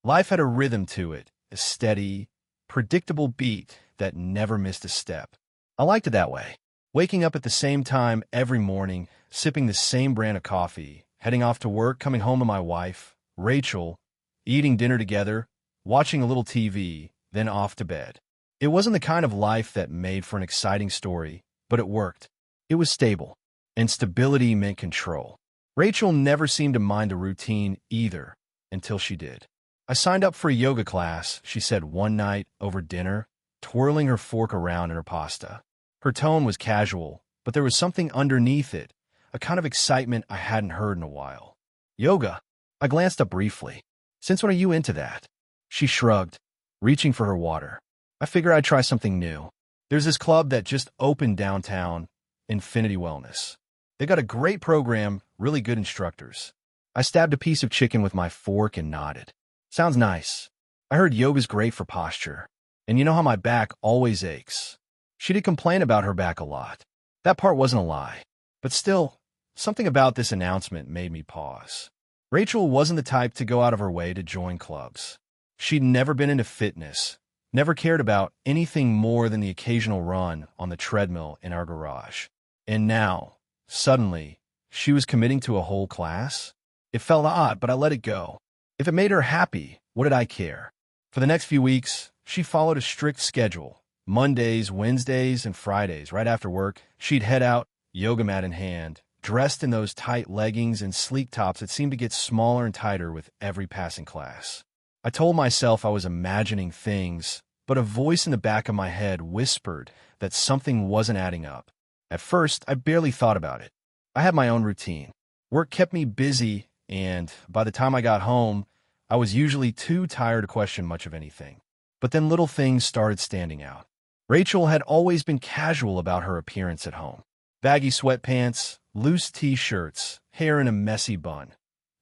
Life had a rhythm to it, a steady, predictable beat that never missed a step. I liked it that way. Waking up at the same time every morning, sipping the same brand of coffee, heading off to work, coming home to my wife, Rachel, eating dinner together, watching a little TV, then off to bed. It wasn't the kind of life that made for an exciting story, but it worked. It was stable, and stability meant control. Rachel never seemed to mind a routine either, until she did. I signed up for a yoga class, she said one night over dinner, twirling her fork around in her pasta. Her tone was casual, but there was something underneath it, a kind of excitement I hadn't heard in a while. Yoga? I glanced up briefly. Since when are you into that? She shrugged, reaching for her water. I figured I'd try something new. There's this club that just opened downtown, Infinity Wellness. They got a great program, really good instructors. I stabbed a piece of chicken with my fork and nodded. Sounds nice. I heard yoga's great for posture. And you know how my back always aches. She did complain about her back a lot. That part wasn't a lie. But still, something about this announcement made me pause. Rachel wasn't the type to go out of her way to join clubs. She'd never been into fitness, never cared about anything more than the occasional run on the treadmill in our garage. And now, suddenly, she was committing to a whole class? It felt odd, but I let it go. If it made her happy, what did I care? For the next few weeks, she followed a strict schedule. Mondays, Wednesdays, and Fridays, right after work, she'd head out, yoga mat in hand, dressed in those tight leggings and sleek tops that seemed to get smaller and tighter with every passing class. I told myself I was imagining things, but a voice in the back of my head whispered that something wasn't adding up. At first, I barely thought about it. I had my own routine. Work kept me busy, and by the time I got home, I was usually too tired to question much of anything. But then little things started standing out. Rachel had always been casual about her appearance at home. Baggy sweatpants, loose t-shirts, hair in a messy bun.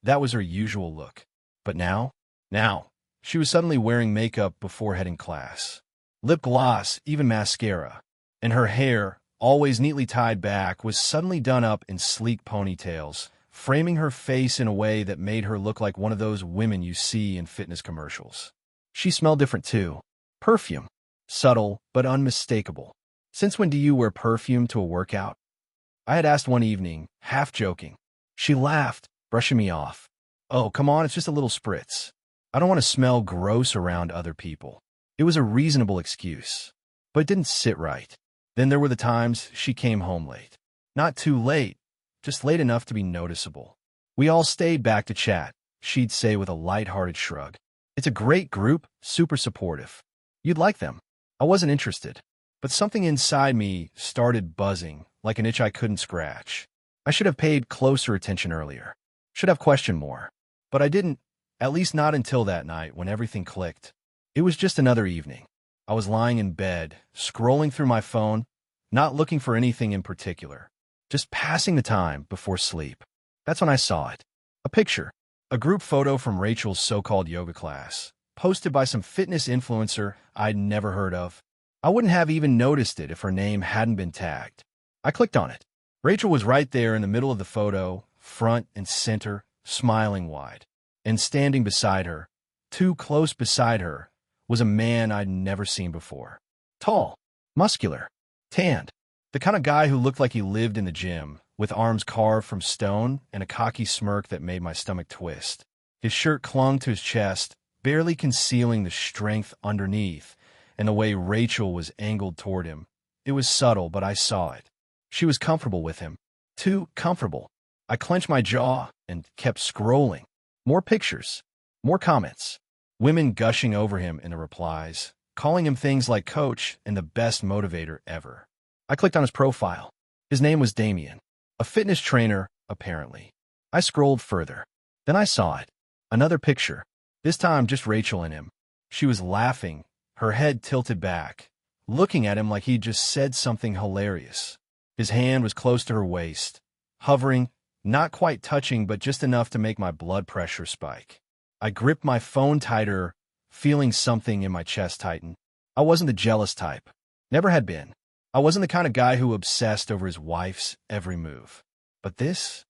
That was her usual look. But now, she was suddenly wearing makeup before heading class. Lip gloss, even mascara. And her hair, always neatly tied back, was suddenly done up in sleek ponytails, framing her face in a way that made her look like one of those women you see in fitness commercials. She smelled different too. Perfume. Subtle, but unmistakable. Since when do you wear perfume to a workout? I had asked one evening, half joking. She laughed, brushing me off. Oh, come on, it's just a little spritz. I don't want to smell gross around other people. It was a reasonable excuse, but it didn't sit right. Then there were the times she came home late. Not too late, just late enough to be noticeable. We all stayed back to chat, she'd say with a light-hearted shrug. It's a great group, super supportive. You'd like them. I wasn't interested, but something inside me started buzzing like an itch I couldn't scratch. I should have paid closer attention earlier. Should have questioned more. But I didn't, at least not until that night when everything clicked. It was just another evening. I was lying in bed, scrolling through my phone, not looking for anything in particular, just passing the time before sleep. That's when I saw it. A picture. A group photo from Rachel's so-called yoga class, posted by some fitness influencer I'd never heard of. I wouldn't have even noticed it if her name hadn't been tagged. I clicked on it. Rachel was right there in the middle of the photo, front and center, smiling wide. And standing beside her, too close beside her, was a man I'd never seen before. Tall, muscular, tanned. The kind of guy who looked like he lived in the gym, with arms carved from stone and a cocky smirk that made my stomach twist. His shirt clung to his chest, barely concealing the strength underneath, and the way Rachel was angled toward him. It was subtle, but I saw it. She was comfortable with him. Too comfortable. I clenched my jaw and kept scrolling. More pictures. More comments. Women gushing over him in the replies, calling him things like coach and the best motivator ever. I clicked on his profile. His name was Damien. A fitness trainer, apparently. I scrolled further. Then I saw it. Another picture. This time just Rachel and him. She was laughing, her head tilted back, looking at him like he'd just said something hilarious. His hand was close to her waist, hovering, not quite touching, but just enough to make my blood pressure spike. I gripped my phone tighter, feeling something in my chest tighten. I wasn't the jealous type. Never had been. I wasn't the kind of guy who obsessed over his wife's every move. But this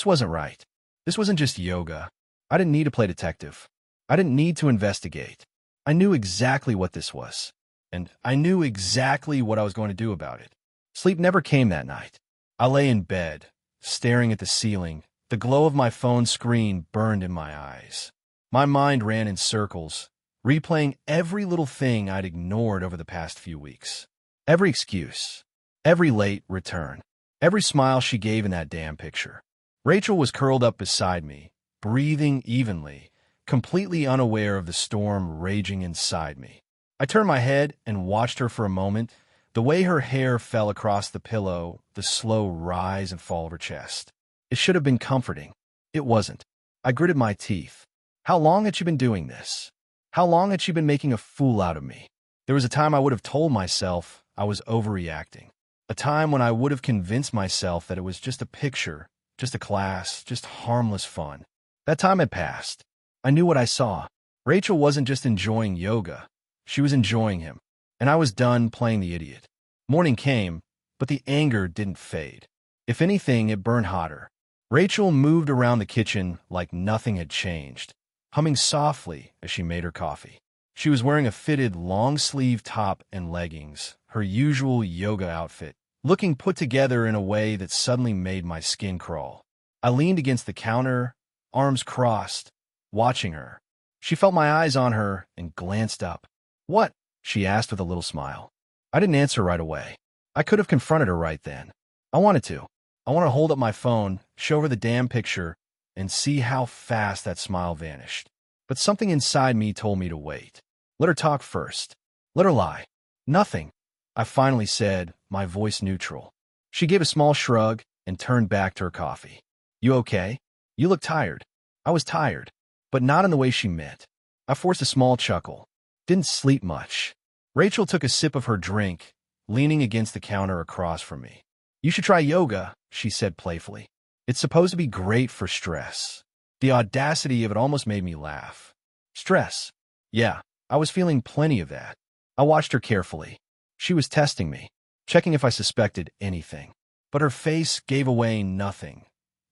wasn't right. This wasn't just yoga. I didn't need to play detective. I didn't need to investigate. I knew exactly what this was, and I knew exactly what I was going to do about it. Sleep never came that night. I lay in bed, staring at the ceiling. The glow of my phone screen burned in my eyes. My mind ran in circles, replaying every little thing I'd ignored over the past few weeks. Every excuse, every late return, every smile she gave in that damn picture. Rachel was curled up beside me, breathing evenly, completely unaware of the storm raging inside me. I turned my head and watched her for a moment, the way her hair fell across the pillow, the slow rise and fall of her chest. It should have been comforting. It wasn't. I gritted my teeth. How long had she been doing this? How long had she been making a fool out of me? There was a time I would have told myself I was overreacting. A time when I would have convinced myself that it was just a picture, just a class, just harmless fun. That time had passed. I knew what I saw. Rachel wasn't just enjoying yoga. She was enjoying him. And I was done playing the idiot. Morning came, but the anger didn't fade. If anything, it burned hotter. Rachel moved around the kitchen like nothing had changed, humming softly as she made her coffee. She was wearing a fitted long-sleeve top and leggings, her usual yoga outfit, looking put together in a way that suddenly made my skin crawl. I leaned against the counter, arms crossed, watching her. She felt my eyes on her and glanced up. "What?" she asked with a little smile. I didn't answer right away. I could have confronted her right then. I wanted to. I wanted to hold up my phone, show her the damn picture, and see how fast that smile vanished. But something inside me told me to wait. Let her talk first. Let her lie. "Nothing," I finally said, my voice neutral. She gave a small shrug and turned back to her coffee. "You okay? You look tired." I was tired, but not in the way she meant. I forced a small chuckle. Didn't sleep much. Rachel took a sip of her drink, leaning against the counter across from me. "You should try yoga," she said playfully. "It's supposed to be great for stress." The audacity of it almost made me laugh. Stress? Yeah, I was feeling plenty of that. I watched her carefully. She was testing me, checking if I suspected anything. But her face gave away nothing.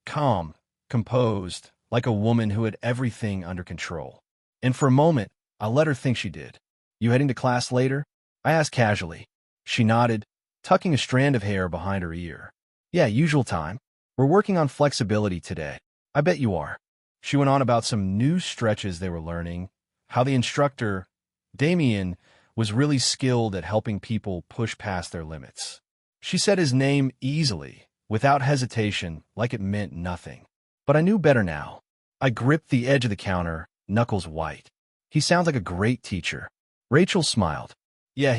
Calm, composed, like a woman who had everything under control. And for a moment, I let her think she did. "You heading to class later?" I asked casually. She nodded, tucking a strand of hair behind her ear. "Yeah, usual time. We're working on flexibility today." "I bet you are." She went on about some new stretches they were learning, how the instructor, Damien, was really skilled at helping people push past their limits. She said his name easily, without hesitation, like it meant nothing. But I knew better now. I gripped the edge of the counter, knuckles white. "He sounds like a great teacher." Rachel smiled. "Yeah,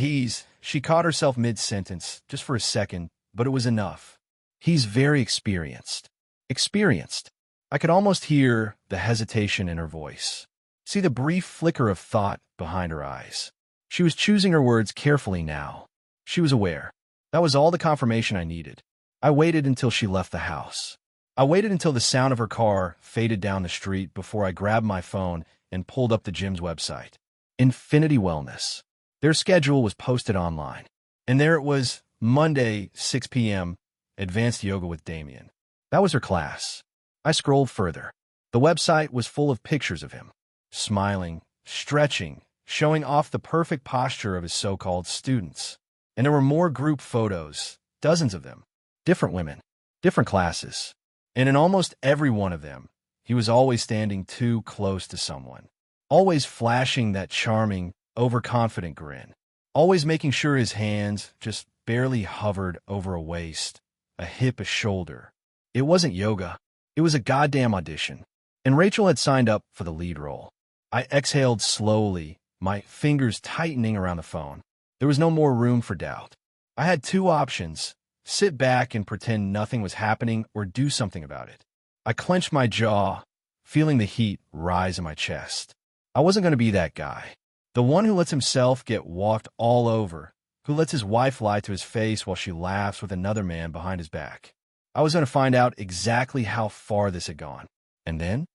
She caught herself mid-sentence, just for a second, but it was enough. "He's very experienced." Experienced. I could almost hear the hesitation in her voice. See the brief flicker of thought behind her eyes. She was choosing her words carefully now. She was aware. That was all the confirmation I needed. I waited until she left the house. I waited until the sound of her car faded down the street before I grabbed my phone and pulled up the gym's website. Infinity Wellness. Their schedule was posted online. And there it was, Monday, 6 p.m., Advanced Yoga with Damien. That was her class. I scrolled further. The website was full of pictures of him, smiling, stretching, showing off the perfect posture of his so-called students. And there were more group photos, dozens of them, different women, different classes. And in almost every one of them, he was always standing too close to someone, always flashing that charming, overconfident grin, always making sure his hands just barely hovered over a waist, a hip, a shoulder. It wasn't yoga. It was a goddamn audition. And Rachel had signed up for the lead role. I exhaled slowly, my fingers tightening around the phone. There was no more room for doubt. I had two options: sit back and pretend nothing was happening, or do something about it. I clenched my jaw, feeling the heat rise in my chest. I wasn't going to be that guy. The one who lets himself get walked all over, who lets his wife lie to his face while she laughs with another man behind his back. I was going to find out exactly how far this had gone. And then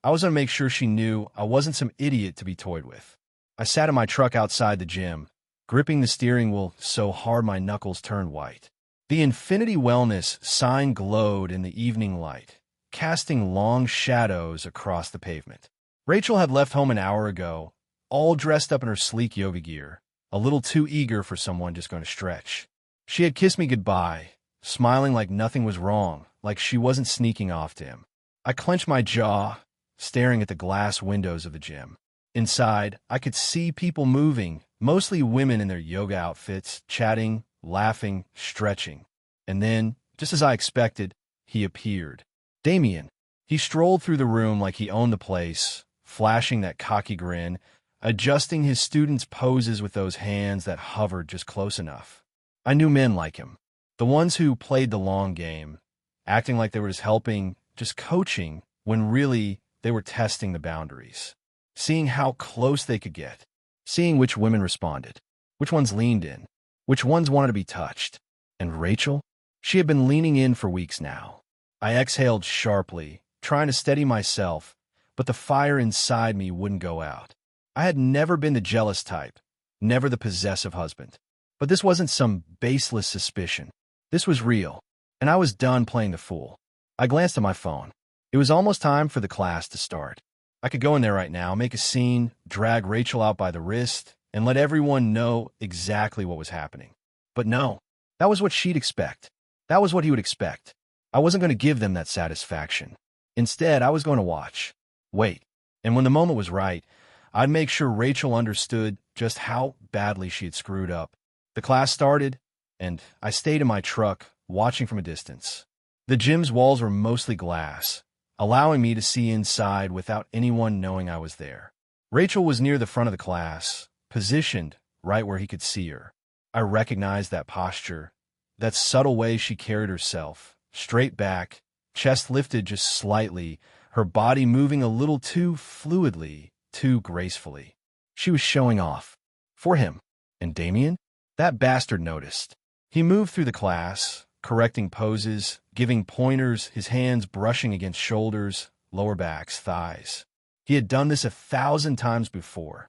I was going to make sure she knew I wasn't some idiot to be toyed with. I sat in my truck outside the gym, gripping the steering wheel so hard my knuckles turned white. The Infinity Wellness sign glowed in the evening light, casting long shadows across the pavement. Rachel had left home an hour ago, all dressed up in her sleek yoga gear, a little too eager for someone just going to stretch. She had kissed me goodbye, smiling like nothing was wrong, like she wasn't sneaking off to him. I clenched my jaw, staring at the glass windows of the gym. Inside, I could see people moving, mostly women in their yoga outfits, chatting, laughing, stretching. And then, just as I expected, he appeared. Damien. He strolled through the room like he owned the place, flashing that cocky grin, adjusting his students' poses with those hands that hovered just close enough. I knew men like him, the ones who played the long game, acting like they were just helping, just coaching, when really they were testing the boundaries, seeing how close they could get, seeing which women responded, which ones leaned in, which ones wanted to be touched. And Rachel? She had been leaning in for weeks now. I exhaled sharply, trying to steady myself, but the fire inside me wouldn't go out. I had never been the jealous type, never the possessive husband. But this wasn't some baseless suspicion. This was real, and I was done playing the fool. I glanced at my phone. It was almost time for the class to start. I could go in there right now, make a scene, drag Rachel out by the wrist, and let everyone know exactly what was happening. But no, that was what she'd expect. That was what he would expect. I wasn't going to give them that satisfaction. Instead, I was going to watch, wait, and when the moment was right, I'd make sure Rachel understood just how badly she had screwed up. The class started, and I stayed in my truck, watching from a distance. The gym's walls were mostly glass, allowing me to see inside without anyone knowing I was there. Rachel was near the front of the class, positioned right where he could see her. I recognized that posture, that subtle way she carried herself, straight back, chest lifted just slightly, her body moving a little too fluidly, too gracefully. She was showing off. For him. And Damien? That bastard noticed. He moved through the class, correcting poses, giving pointers, his hands brushing against shoulders, lower backs, thighs. He had done this 1,000 times before.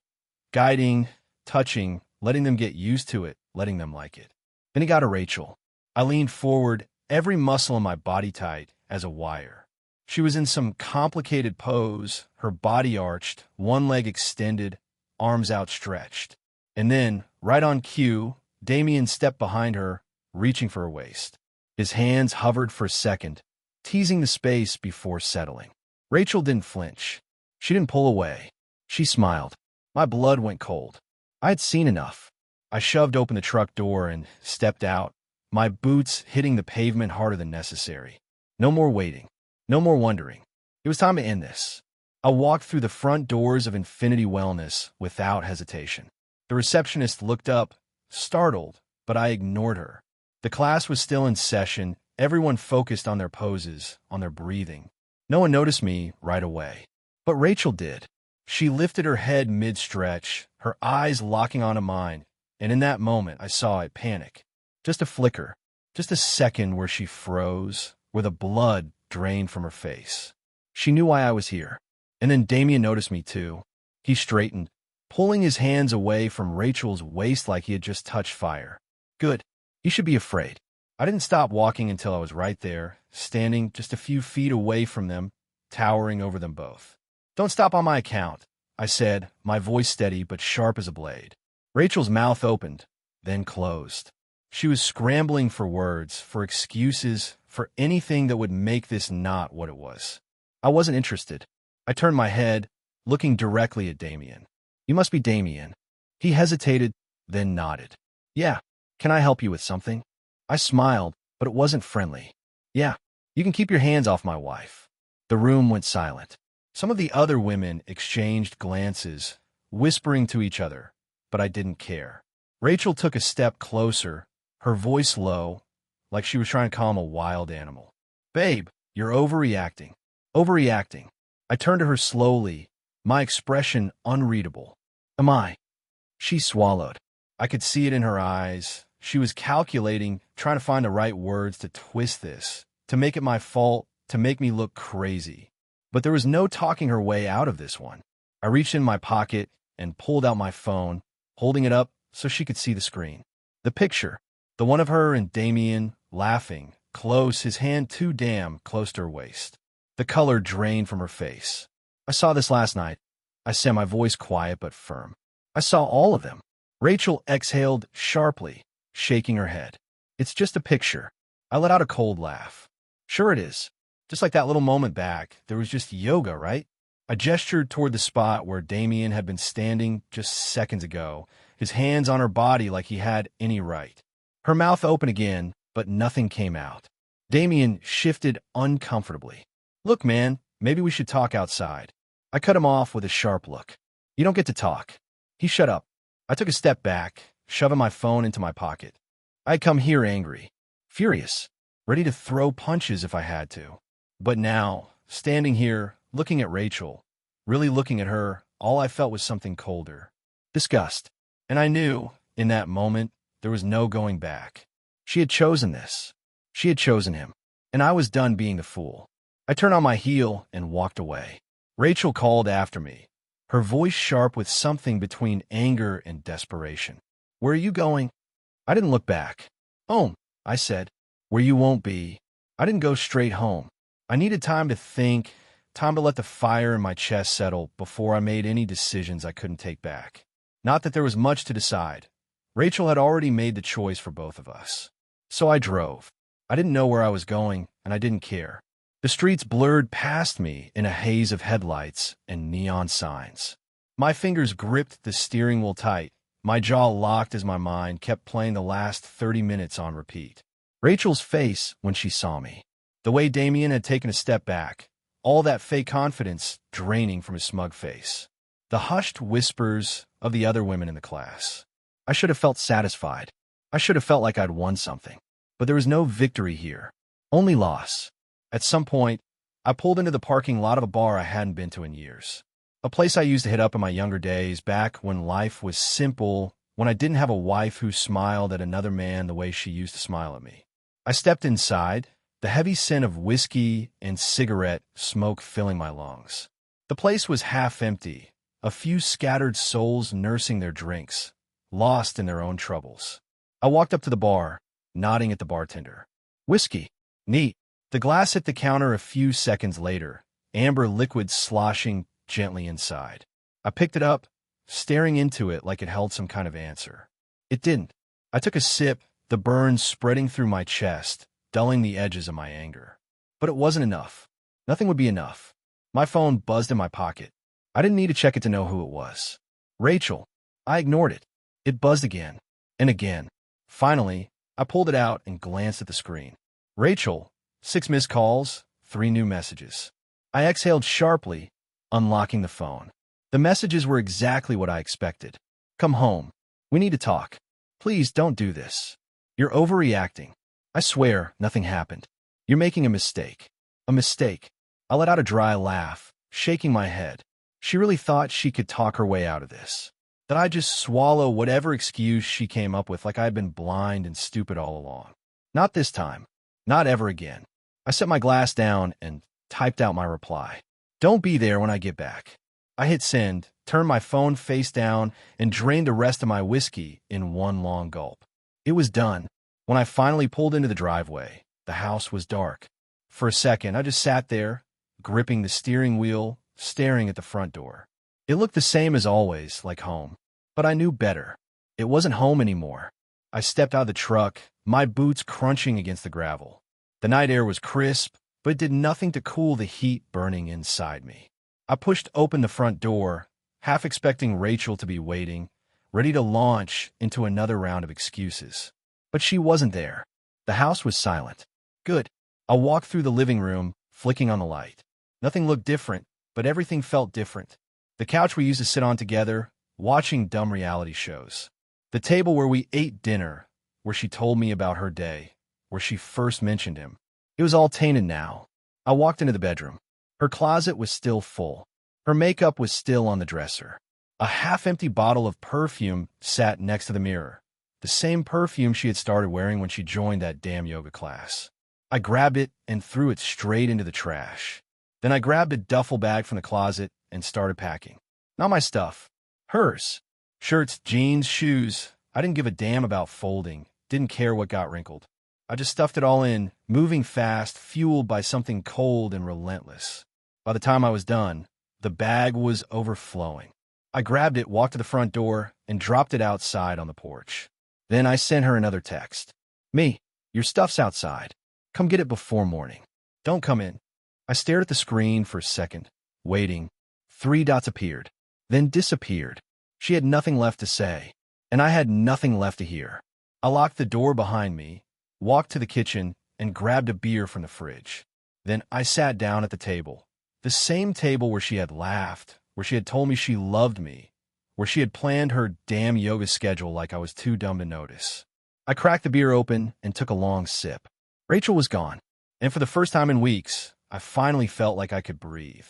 Guiding, touching, letting them get used to it, letting them like it. Then he got to Rachel. I leaned forward, every muscle in my body tight as a wire. She was in some complicated pose, her body arched, one leg extended, arms outstretched. And then, right on cue, Damien stepped behind her, reaching for her waist. His hands hovered for a second, teasing the space before settling. Rachel didn't flinch. She didn't pull away. She smiled. My blood went cold. I had seen enough. I shoved open the truck door and stepped out, my boots hitting the pavement harder than necessary. No more waiting. No more wondering. It was time to end this. I walked through the front doors of Infinity Wellness without hesitation. The receptionist looked up, startled, but I ignored her. The class was still in session, everyone focused on their poses, on their breathing. No one noticed me right away. But Rachel did. She lifted her head mid-stretch, her eyes locking onto mine, and in that moment I saw it panic. Just a flicker, just a second where she froze, where the blood drained from her face. She knew why I was here. And then Damien noticed me too. He straightened, pulling his hands away from Rachel's waist like he had just touched fire. Good. He should be afraid. I didn't stop walking until I was right there, standing just a few feet away from them, towering over them both. Don't stop on my account, I said, my voice steady but sharp as a blade. Rachel's mouth opened, then closed. She was scrambling for words, for excuses, for anything that would make this not what it was. I wasn't interested. I turned my head, looking directly at Damien. You must be Damien. He hesitated, then nodded. Yeah, can I help you with something? I smiled, but it wasn't friendly. Yeah, you can keep your hands off my wife. The room went silent. Some of the other women exchanged glances, whispering to each other, but I didn't care. Rachel took a step closer, her voice low, like she was trying to calm a wild animal. Babe, you're overreacting. Overreacting. I turned to her slowly, my expression unreadable. Am I? She swallowed. I could see it in her eyes. She was calculating, trying to find the right words to twist this, to make it my fault, to make me look crazy. But there was no talking her way out of this one. I reached in my pocket and pulled out my phone, holding it up so she could see the screen. The picture, the one of her and Damien, laughing, close, his hand too damn close to her waist. The color drained from her face. I saw this last night. I said, my voice quiet but firm. I saw all of them. Rachel exhaled sharply, shaking her head. It's just a picture. I let out a cold laugh. Sure it is. Just like that little moment back, there was just yoga, right? I gestured toward the spot where Damien had been standing just seconds ago, his hands on her body like he had any right. Her mouth opened again, but nothing came out. Damien shifted uncomfortably. Look, man, maybe we should talk outside. I cut him off with a sharp look. You don't get to talk. He shut up. I took a step back, shoving my phone into my pocket. I had come here angry, furious, ready to throw punches if I had to. But now, standing here, looking at Rachel, really looking at her, all I felt was something colder. Disgust. And I knew, in that moment, there was no going back. She had chosen this. She had chosen him. And I was done being the fool. I turned on my heel and walked away. Rachel called after me, her voice sharp with something between anger and desperation. Where are you going? I didn't look back. Home, I said. Where you won't be. I didn't go straight home. I needed time to think, time to let the fire in my chest settle before I made any decisions I couldn't take back. Not that there was much to decide. Rachel had already made the choice for both of us. So I drove. I didn't know where I was going, and I didn't care. The streets blurred past me in a haze of headlights and neon signs. My fingers gripped the steering wheel tight. My jaw locked as my mind kept playing the last 30 minutes on repeat. Rachel's face when she saw me. The way Damien had taken a step back. All that fake confidence draining from his smug face. The hushed whispers of the other women in the class. I should have felt satisfied. I should have felt like I'd won something. But there was no victory here. Only loss. At some point, I pulled into the parking lot of a bar I hadn't been to in years. A place I used to hit up in my younger days, back when life was simple, when I didn't have a wife who smiled at another man the way she used to smile at me. I stepped inside, the heavy scent of whiskey and cigarette smoke filling my lungs. The place was half empty, a few scattered souls nursing their drinks, lost in their own troubles. I walked up to the bar, nodding at the bartender. Whiskey. Neat. The glass hit the counter a few seconds later, amber liquid sloshing gently inside. I picked it up, staring into it like it held some kind of answer. It didn't. I took a sip, the burn spreading through my chest, dulling the edges of my anger. But it wasn't enough. Nothing would be enough. My phone buzzed in my pocket. I didn't need to check it to know who it was. Rachel. I ignored it. It buzzed again, and again. Finally, I pulled it out and glanced at the screen. Rachel. 6 missed calls, 3 new messages. I exhaled sharply, unlocking the phone. The messages were exactly what I expected. Come home. We need to talk. Please don't do this. You're overreacting. I swear nothing happened. You're making a mistake. A mistake. I let out a dry laugh, shaking my head. She really thought she could talk her way out of this. That I'd just swallow whatever excuse she came up with like I'd been blind and stupid all along. Not this time. Not ever again. I set my glass down and typed out my reply. Don't be there when I get back. I hit send, turned my phone face down, and drained the rest of my whiskey in one long gulp. It was done. When I finally pulled into the driveway, the house was dark. For a second, I just sat there, gripping the steering wheel, staring at the front door. It looked the same as always, like home. But I knew better. It wasn't home anymore. I stepped out of the truck, my boots crunching against the gravel. The night air was crisp, but it did nothing to cool the heat burning inside me. I pushed open the front door, half expecting Rachel to be waiting, ready to launch into another round of excuses. But she wasn't there. The house was silent. Good. I walked through the living room, flicking on the light. Nothing looked different, but everything felt different. The couch we used to sit on together, watching dumb reality shows. The table where we ate dinner, where she told me about her day, where she first mentioned him. It was all tainted now. I walked into the bedroom. Her closet was still full. Her makeup was still on the dresser. A half-empty bottle of perfume sat next to the mirror, the same perfume she had started wearing when she joined that damn yoga class. I grabbed it and threw it straight into the trash. Then I grabbed a duffel bag from the closet and started packing. Not my stuff. Hers. Shirts, jeans, shoes. I didn't give a damn about folding. Didn't care what got wrinkled. I just stuffed it all in, moving fast, fueled by something cold and relentless. By the time I was done, The bag was overflowing. I grabbed it, walked to the front door, and dropped it outside on the porch. Then I sent her another text. Me, your stuff's outside. Come get it before morning. Don't come in. I stared at the screen for a second, waiting. 3 dots appeared, then disappeared. She had nothing left to say, and I had nothing left to hear. I locked the door behind me, walked to the kitchen, and grabbed a beer from the fridge. Then I sat down at the table, the same table where she had laughed, where she had told me she loved me, where she had planned her damn yoga schedule like I was too dumb to notice. I cracked the beer open and took a long sip. Rachel was gone, and for the first time in weeks, I finally felt like I could breathe.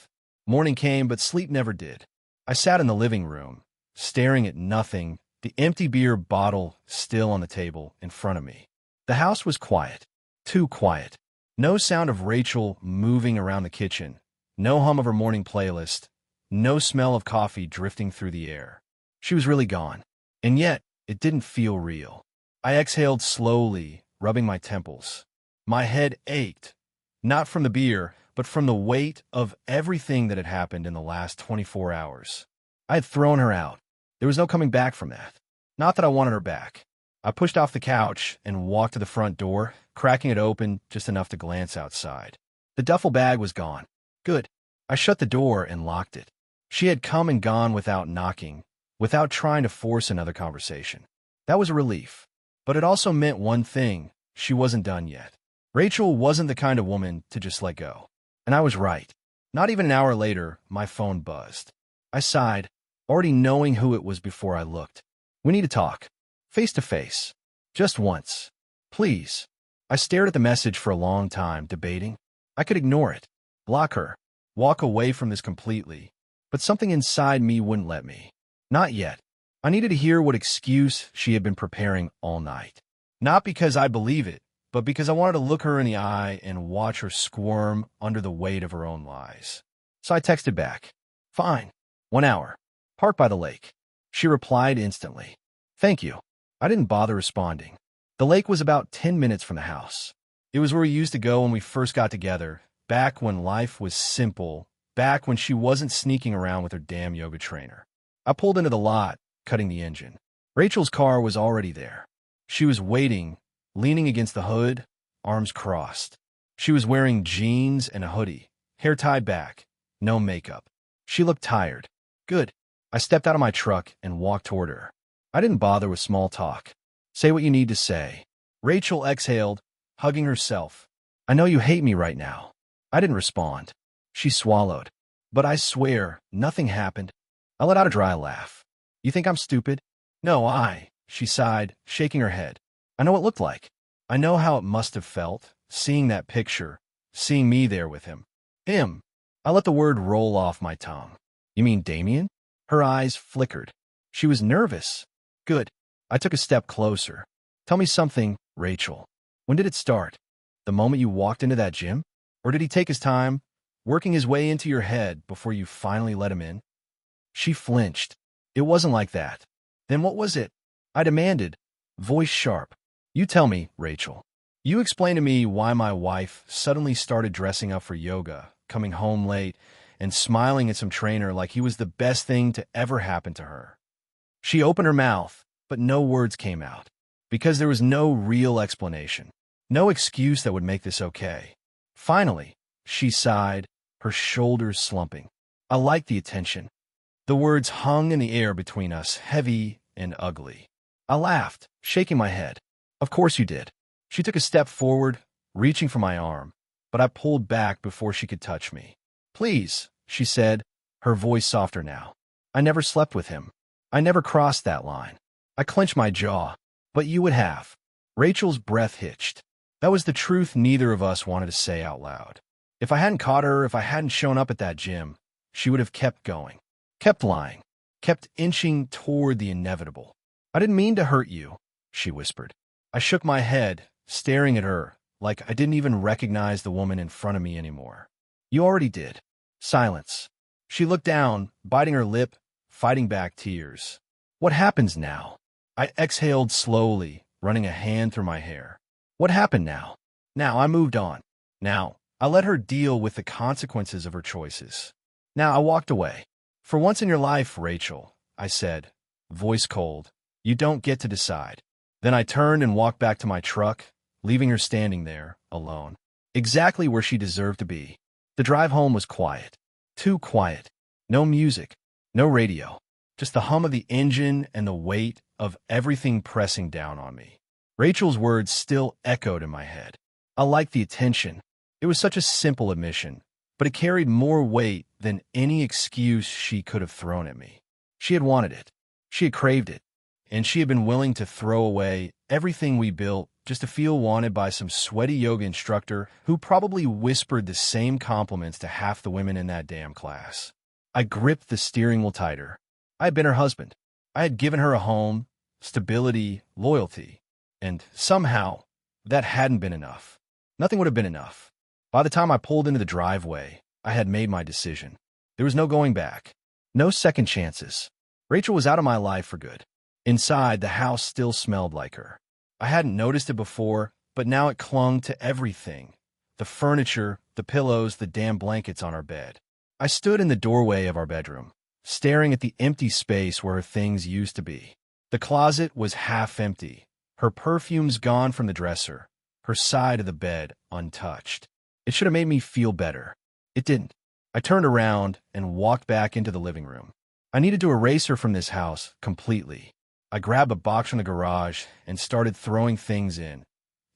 Morning came, but sleep never did. I sat in the living room, staring at nothing, the empty beer bottle still on the table in front of me. The house was quiet, too quiet. No sound of Rachel moving around the kitchen, no hum of her morning playlist, no smell of coffee drifting through the air. She was really gone, and yet it didn't feel real. I exhaled slowly, rubbing my temples. My head ached, not from the beer, but from the weight of everything that had happened in the last 24 hours. I had thrown her out. There was no coming back from that. Not that I wanted her back. I pushed off the couch and walked to the front door, cracking it open just enough to glance outside. The duffel bag was gone. Good. I shut the door and locked it. She had come and gone without knocking, without trying to force another conversation. That was a relief. But it also meant one thing: she wasn't done yet. Rachel wasn't the kind of woman to just let go. And I was right. Not even an hour later, my phone buzzed. I sighed, already knowing who it was before I looked. We need to talk. Face to face. Just once. Please. I stared at the message for a long time, debating. I could ignore it, block her, walk away from this completely. But something inside me wouldn't let me. Not yet. I needed to hear what excuse she had been preparing all night. Not because I believe it, but because I wanted to look her in the eye and watch her squirm under the weight of her own lies. So I texted back. Fine. 1 hour. Park by the lake. She replied instantly. Thank you. I didn't bother responding. The lake was about 10 minutes from the house. It was where we used to go when we first got together, back when life was simple, back when she wasn't sneaking around with her damn yoga trainer. I pulled into the lot, cutting the engine. Rachel's car was already there. She was waiting, leaning against the hood, arms crossed. She was wearing jeans and a hoodie, hair tied back, no makeup. She looked tired. Good. I stepped out of my truck and walked toward her. I didn't bother with small talk. Say what you need to say. Rachel exhaled, hugging herself. I know you hate me right now. I didn't respond. She swallowed. But I swear, nothing happened. I let out a dry laugh. You think I'm stupid? No, she sighed, shaking her head. I know what it looked like. I know how it must have felt, seeing that picture, seeing me there with him. Him. I let the word roll off my tongue. You mean Damien? Her eyes flickered. She was nervous. Good. I took a step closer. Tell me something, Rachel. When did it start? The moment you walked into that gym? Or did he take his time, working his way into your head before you finally let him in? She flinched. It wasn't like that. Then what was it? I demanded, voice sharp. You tell me, Rachel. You explain to me why my wife suddenly started dressing up for yoga, coming home late, and smiling at some trainer like he was the best thing to ever happen to her. She opened her mouth, but no words came out, because there was no real explanation, no excuse that would make this okay. Finally, she sighed, her shoulders slumping. I liked the attention. The words hung in the air between us, heavy and ugly. I laughed, shaking my head. Of course you did. She took a step forward, reaching for my arm, but I pulled back before she could touch me. Please, she said, her voice softer now. I never slept with him. I never crossed that line. I clenched my jaw. But you would have. Rachel's breath hitched. That was the truth neither of us wanted to say out loud. If I hadn't caught her, if I hadn't shown up at that gym, she would have kept going, kept lying, kept inching toward the inevitable. I didn't mean to hurt you, she whispered. I shook my head, staring at her, like I didn't even recognize the woman in front of me anymore. You already did. Silence. She looked down, biting her lip, fighting back tears. What happens now? I exhaled slowly, running a hand through my hair. What happened now? Now I moved on. Now I let her deal with the consequences of her choices. Now I walked away. For once in your life, Rachel, I said, voice cold, you don't get to decide. Then I turned and walked back to my truck, leaving her standing there, alone. Exactly where she deserved to be. The drive home was quiet. Too quiet. No music. No radio. Just the hum of the engine and the weight of everything pressing down on me. Rachel's words still echoed in my head. I liked the attention. It was such a simple admission, but it carried more weight than any excuse she could have thrown at me. She had wanted it. She had craved it. And she had been willing to throw away everything we built just to feel wanted by some sweaty yoga instructor who probably whispered the same compliments to half the women in that damn class. I gripped the steering wheel tighter. I had been her husband. I had given her a home, stability, loyalty. And somehow, that hadn't been enough. Nothing would have been enough. By the time I pulled into the driveway, I had made my decision. There was no going back. No second chances. Rachel was out of my life for good. Inside, the house still smelled like her. I hadn't noticed it before, but now it clung to everything. The furniture, the pillows, the damn blankets on our bed. I stood in the doorway of our bedroom, staring at the empty space where her things used to be. The closet was half empty, her perfumes gone from the dresser, her side of the bed untouched. It should have made me feel better. It didn't. I turned around and walked back into the living room. I needed to erase her from this house completely. I grabbed a box from the garage and started throwing things in.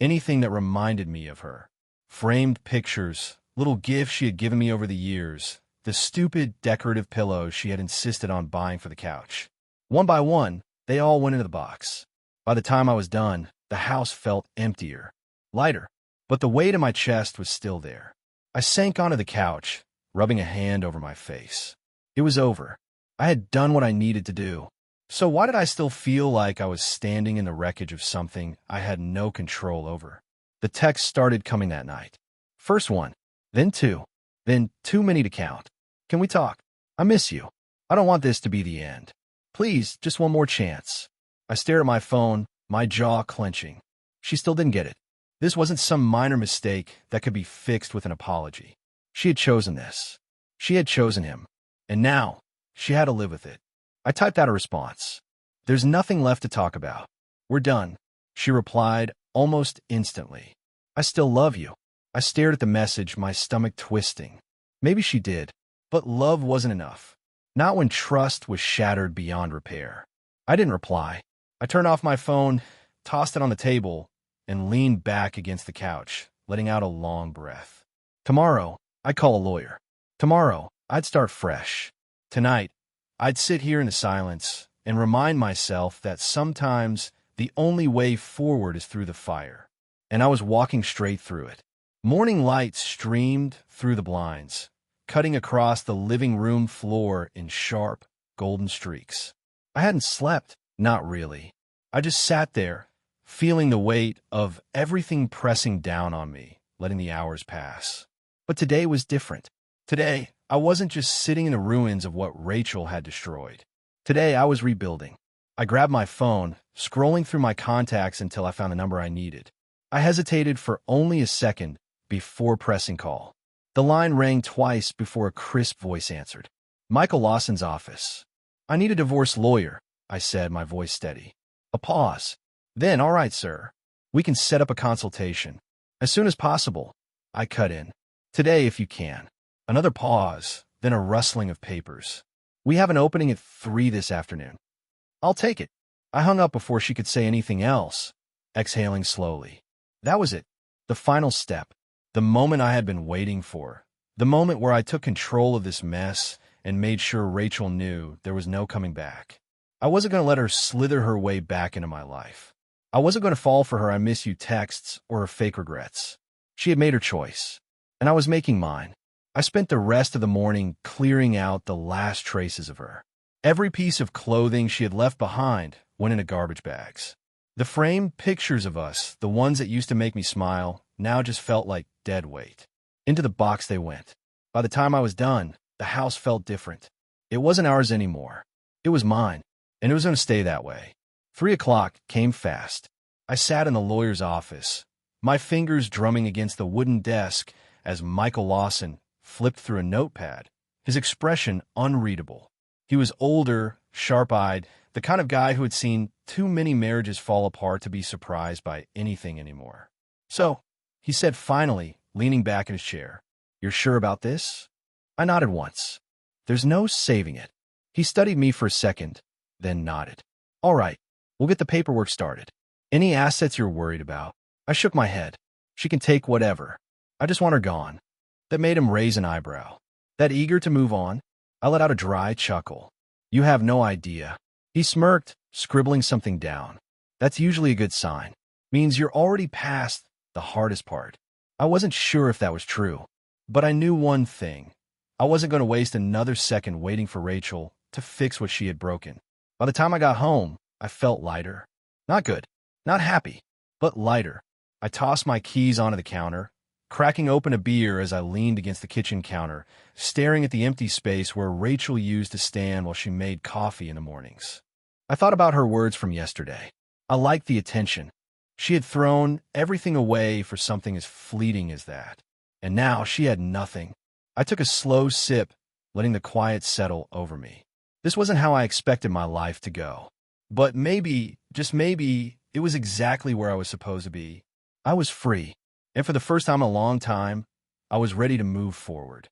Anything that reminded me of her. Framed pictures, little gifts she had given me over the years, the stupid decorative pillows she had insisted on buying for the couch. One by one, they all went into the box. By the time I was done, the house felt emptier, lighter, but the weight in my chest was still there. I sank onto the couch, rubbing a hand over my face. It was over. I had done what I needed to do. So why did I still feel like I was standing in the wreckage of something I had no control over? The texts started coming that night. First one, then two, then too many to count. Can we talk? I miss you. I don't want this to be the end. Please, just one more chance. I stared at my phone, my jaw clenching. She still didn't get it. This wasn't some minor mistake that could be fixed with an apology. She had chosen this. She had chosen him. And now, she had to live with it. I typed out a response. There's nothing left to talk about. We're done. She replied almost instantly. I still love you. I stared at the message, my stomach twisting. Maybe she did, but love wasn't enough. Not when trust was shattered beyond repair. I didn't reply. I turned off my phone, tossed it on the table, and leaned back against the couch, letting out a long breath. Tomorrow, I'd call a lawyer. Tomorrow, I'd start fresh. Tonight, I'd sit here in the silence and remind myself that sometimes the only way forward is through the fire. And I was walking straight through it. Morning light streamed through the blinds, cutting across the living room floor in sharp, golden streaks. I hadn't slept, not really. I just sat there, feeling the weight of everything pressing down on me, letting the hours pass. But today was different. Today, I wasn't just sitting in the ruins of what Rachel had destroyed. Today, I was rebuilding. I grabbed my phone, scrolling through my contacts until I found the number I needed. I hesitated for only a second before pressing call. The line rang twice before a crisp voice answered. Michael Lawson's office. I need a divorce lawyer, I said, my voice steady. A pause. Then, all right, sir. We can set up a consultation. As soon as possible. I cut in. Today, if you can. Another pause, then a rustling of papers. We have an opening at 3 this afternoon. I'll take it. I hung up before she could say anything else, exhaling slowly. That was it. The final step. The moment I had been waiting for. The moment where I took control of this mess and made sure Rachel knew there was no coming back. I wasn't going to let her slither her way back into my life. I wasn't going to fall for her I miss you texts or her fake regrets. She had made her choice, and I was making mine. I spent the rest of the morning clearing out the last traces of her. Every piece of clothing she had left behind went into garbage bags. The framed pictures of us, the ones that used to make me smile, now just felt like dead weight. Into the box they went. By the time I was done, the house felt different. It wasn't ours anymore. It was mine, and it was going to stay that way. 3 o'clock came fast. I sat in the lawyer's office, my fingers drumming against the wooden desk as Michael Lawson flipped through a notepad, his expression unreadable. He was older, sharp-eyed, the kind of guy who had seen too many marriages fall apart to be surprised by anything anymore. "So," he said finally, leaning back in his chair, "you're sure about this?" I nodded once. "There's no saving it." He studied me for a second, then nodded. "All right, we'll get the paperwork started. Any assets you're worried about?" I shook my head. "She can take whatever. I just want her gone." That made him raise an eyebrow. "That eager to move on?" I let out a dry chuckle. "You have no idea." He smirked, scribbling something down. "That's usually a good sign. Means you're already past the hardest part." I wasn't sure if that was true, but I knew one thing. I wasn't going to waste another second waiting for Rachel to fix what she had broken. By the time I got home, I felt lighter. Not good, not happy, but lighter. I tossed my keys onto the counter, cracking open a beer as I leaned against the kitchen counter, staring at the empty space where Rachel used to stand while she made coffee in the mornings. I thought about her words from yesterday. I liked the attention. She had thrown everything away for something as fleeting as that. And now she had nothing. I took a slow sip, letting the quiet settle over me. This wasn't how I expected my life to go. But maybe, just maybe, it was exactly where I was supposed to be. I was free. And for the first time in a long time, I was ready to move forward.